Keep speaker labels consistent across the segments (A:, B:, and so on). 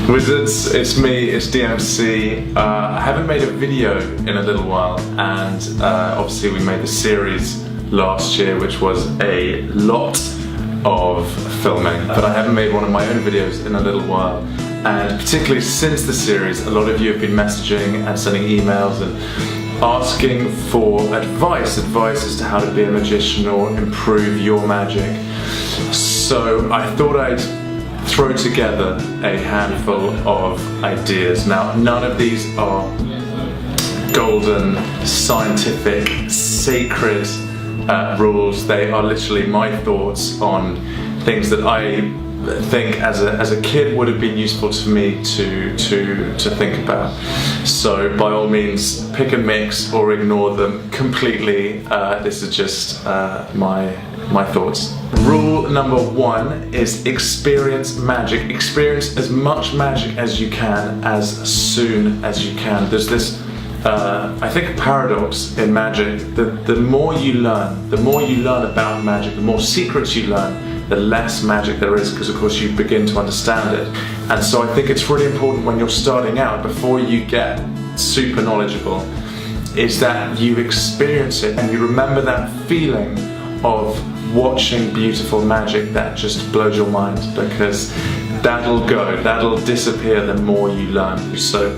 A: Wizards, it's me, it's DMC. I haven't made a video in a little while, and obviously we made the series last year, which was a lot of filming, but I haven't made one of my own videos in a little while. And particularly since the series, a lot of you have been messaging and sending emails and asking for advice as to how to be a magician or improve your magic. So I thought I'd throw together a handful of ideas. Now, none of these are golden, scientific, sacred rules. They are literally my thoughts on things that I think as a kid would have been useful to me to think about. So by all means, pick a mix or ignore them completely. This is just my thoughts. Rule number one is experience magic. Experience as much magic as you can, as soon as you can. There's this, I think, paradox in magic. The more you learn about magic, the more secrets you learn, the less magic there is, because of course you begin to understand it. And so I think it's really important when you're starting out, before you get super knowledgeable, is that you experience it and you remember that feeling of watching beautiful magic that just blows your mind, because that'll disappear the more you learn. So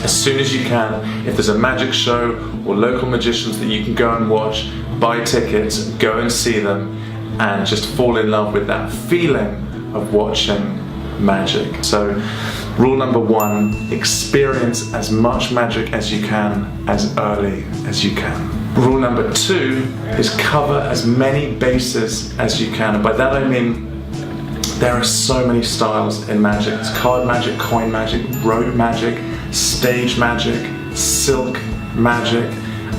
A: as soon as you can, if there's a magic show or local magicians that you can go and watch, buy tickets, go and see them, and just fall in love with that feeling of watching magic. So rule number one, experience as much magic as you can, as early as you can. Rule number two is cover as many bases as you can. And by that I mean, there are so many styles in magic. It's card magic, coin magic, rote magic, stage magic, silk magic.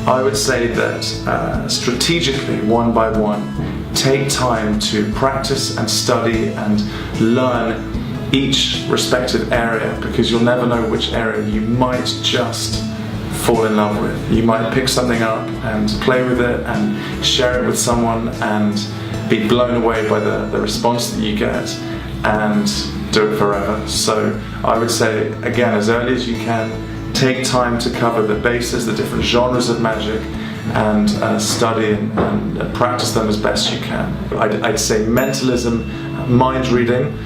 A: I would say that strategically, one by one, take time to practice and study and learn each respective area, because you'll never know which area you might just fall in love with. You might pick something up and play with it and share it with someone and be blown away by the response that you get and do it forever. So I would say, again, as early as you can, take time to cover the bases, the different genres of magic, and study and practice them as best you can. I'd say mentalism, mind reading,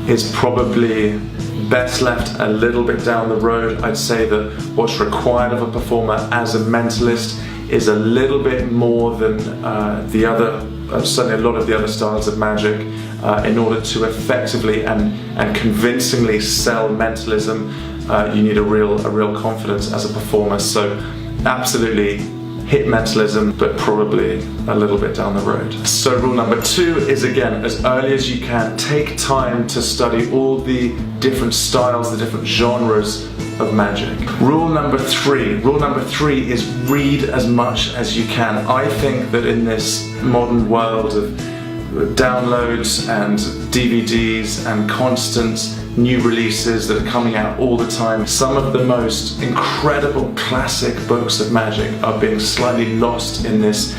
A: is probably best left a little bit down the road. I'd say that what's required of a performer as a mentalist is a little bit more than the other, certainly a lot of the other styles of magic, in order to effectively and convincingly sell mentalism. You need a real confidence as a performer. So absolutely hit mentalism, but probably a little bit down the road. So rule number two is, again, as early as you can, take time to study all the different styles, the different genres of magic. Rule number three is read as much as you can. I think that in this modern world of downloads and DVDs and constant new releases that are coming out all the time, some of the most incredible classic books of magic are being slightly lost in this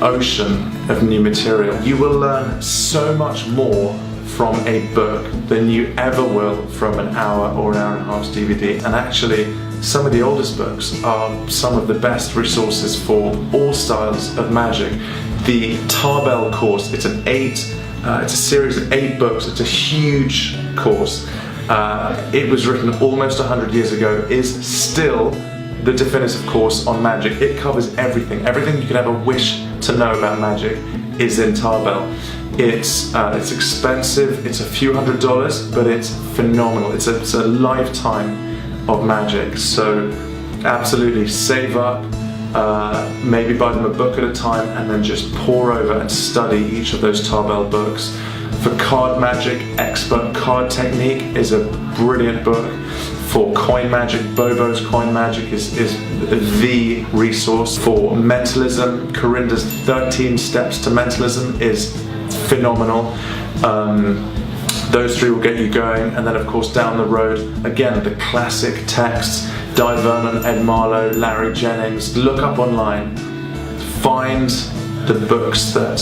A: ocean of new material. You will learn so much more from a book than you ever will from an hour or an hour and a half's DVD. And actually, some of the oldest books are some of the best resources for all styles of magic. The Tarbell course, it's a series of 8 books. It's a huge course. It was written almost 100 years ago, is still the definitive course on magic. It covers everything. Everything you could ever wish to know about magic is in Tarbell. It's expensive, it's a few $100s, but it's phenomenal. It's a lifetime of magic. So absolutely save up, maybe buy them a book at a time, and then just pour over and study each of those Tarbell books. For card magic, Expert Card Technique is a brilliant book. For coin magic, Bobo's Coin Magic is the resource. For mentalism, Corinda's 13 Steps to Mentalism is phenomenal. Those 3 will get you going. And then of course down the road, again, the classic texts, Di Vernon, Ed Marlowe, Larry Jennings. Look up online, find the books that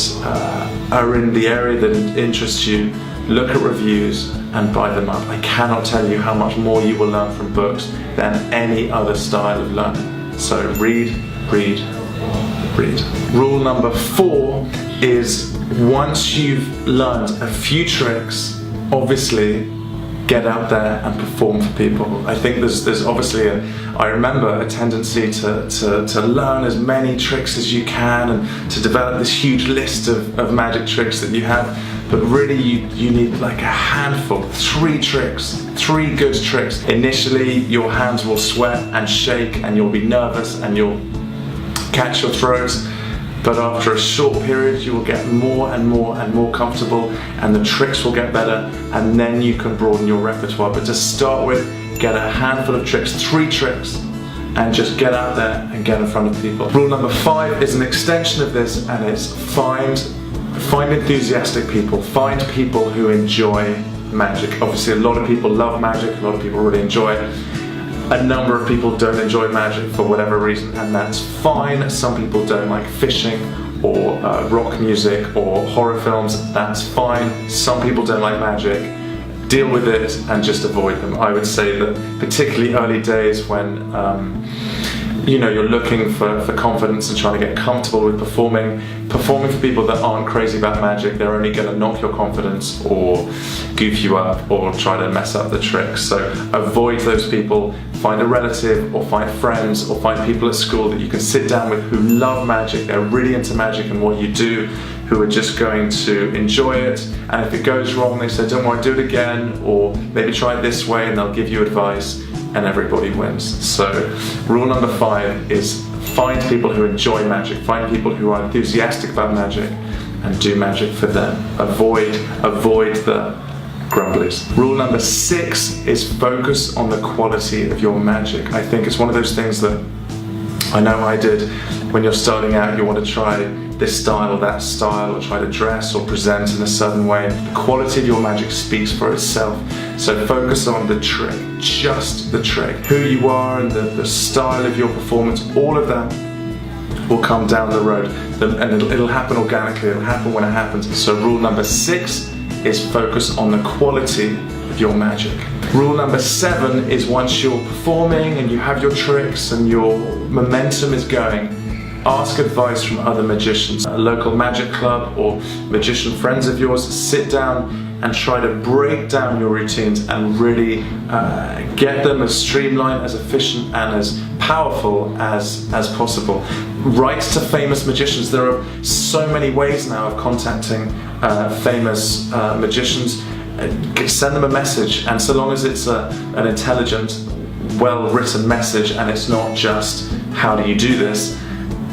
A: are in the area that interests you, look at reviews and buy them up. I cannot tell you how much more you will learn from books than any other style of learning. So read, read, read. Rule number 4 is once you've learned a few tricks, obviously get out there and perform for people. I think there's obviously I remember a tendency to learn as many tricks as you can and to develop this huge list of magic tricks that you have, but really you need like a handful, 3 tricks, 3 good tricks. Initially your hands will sweat and shake and you'll be nervous and you'll catch your throat. But after a short period, you will get more and more and more comfortable, and the tricks will get better, and then you can broaden your repertoire. But to start with, get a handful of tricks, 3 tricks, and just get out there and get in front of people. Rule number 5 is an extension of this, and it's find enthusiastic people. Find people who enjoy magic. Obviously, a lot of people love magic, a lot of people really enjoy it. A number of people don't enjoy magic for whatever reason, and that's fine. Some people don't like fishing or rock music or horror films, that's fine. Some people don't like magic. Deal with it and just avoid them. I would say that particularly early days when you're looking for confidence and trying to get comfortable with performing for people that aren't crazy about magic, they're only going to knock your confidence or goof you up or try to mess up the tricks. So avoid those people. Find a relative or find friends or find people at school that you can sit down with who love magic, they're really into magic and what you do, who are just going to enjoy it, and if it goes wrong they say don't worry, do it again, or maybe try it this way, and they'll give you advice and everybody wins. So rule number 5 is find people who enjoy magic, find people who are enthusiastic about magic and do magic for them. Avoid the grumblies. Rule number 6 is focus on the quality of your magic. I think it's one of those things that I know I did when you're starting out. You want to try this style or that style, or try to dress or present in a certain way. The quality of your magic speaks for itself. So focus on the trick, just the trick. Who you are and the style of your performance, all of that will come down the road, and it'll happen organically, it'll happen when it happens. So rule number 6 is focus on the quality of your magic. Rule number 7 is once you're performing and you have your tricks and your momentum is going, ask advice from other magicians. A local magic club or magician friends of yours, sit down and try to break down your routines and really get them as streamlined, as efficient and as powerful as possible. Write to famous magicians. There are so many ways now of contacting famous magicians. Send them a message, and so long as it's an intelligent, well-written message and it's not just how do you do this,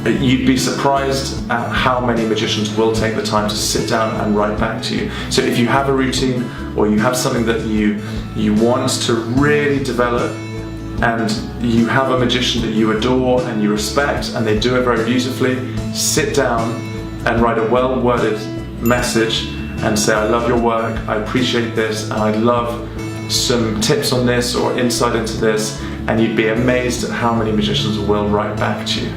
A: you'd be surprised at how many magicians will take the time to sit down and write back to you. So if you have a routine or you have something that you want to really develop, and you have a magician that you adore and you respect and they do it very beautifully, sit down and write a well-worded message and say, I love your work, I appreciate this, and I'd love some tips on this or insight into this, and you'd be amazed at how many magicians will write back to you.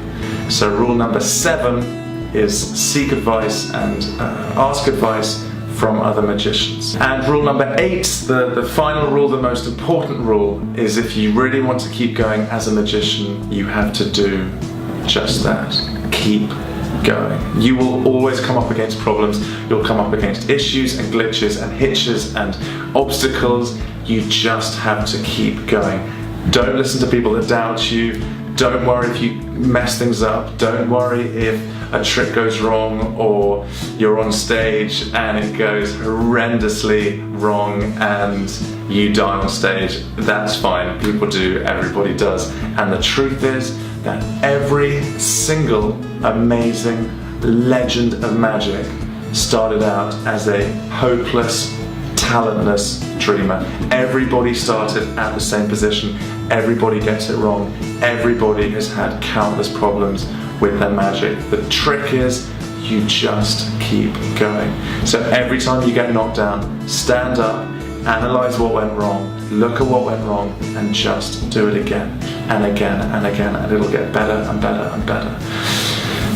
A: So rule number 7 is seek advice and ask advice from other magicians. And rule number 8, the final rule, the most important rule, is if you really want to keep going as a magician, you have to do just that. Keep going. You will always come up against problems, you'll come up against issues and glitches and hitches and obstacles. You just have to keep going. Don't listen to people that doubt you. Don't worry if you mess things up. Don't worry if a trick goes wrong or you're on stage and it goes horrendously wrong and you die on stage. That's fine. People do, everybody does. And the truth is that every single amazing legend of magic started out as a hopeless, talentless dreamer. Everybody started at the same position. Everybody gets it wrong. Everybody has had countless problems with their magic. The trick is you just keep going. So every time you get knocked down, stand up, analyze what went wrong, look at what went wrong, and just do it again and again and again, and it'll get better and better and better.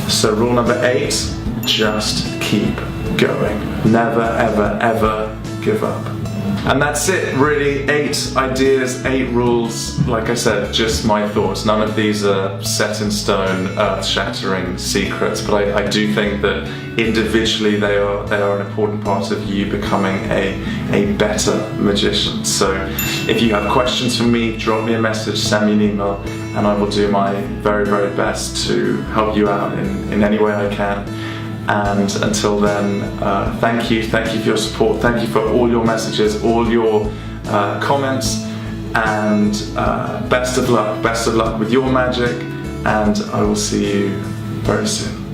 A: So rule number 8, just keep going. Never, ever, ever give up. And that's it, really. 8 ideas, 8 rules. Like I said, just my thoughts. None of these are set in stone, earth-shattering secrets, but I do think that individually they are an important part of you becoming a better magician. So if you have questions for me, drop me a message, send me an email, and I will do my very, very best to help you out in any way I can. And until then, thank you for your support, thank you for all your messages, all your comments, and best of luck with your magic, and I will see you very soon.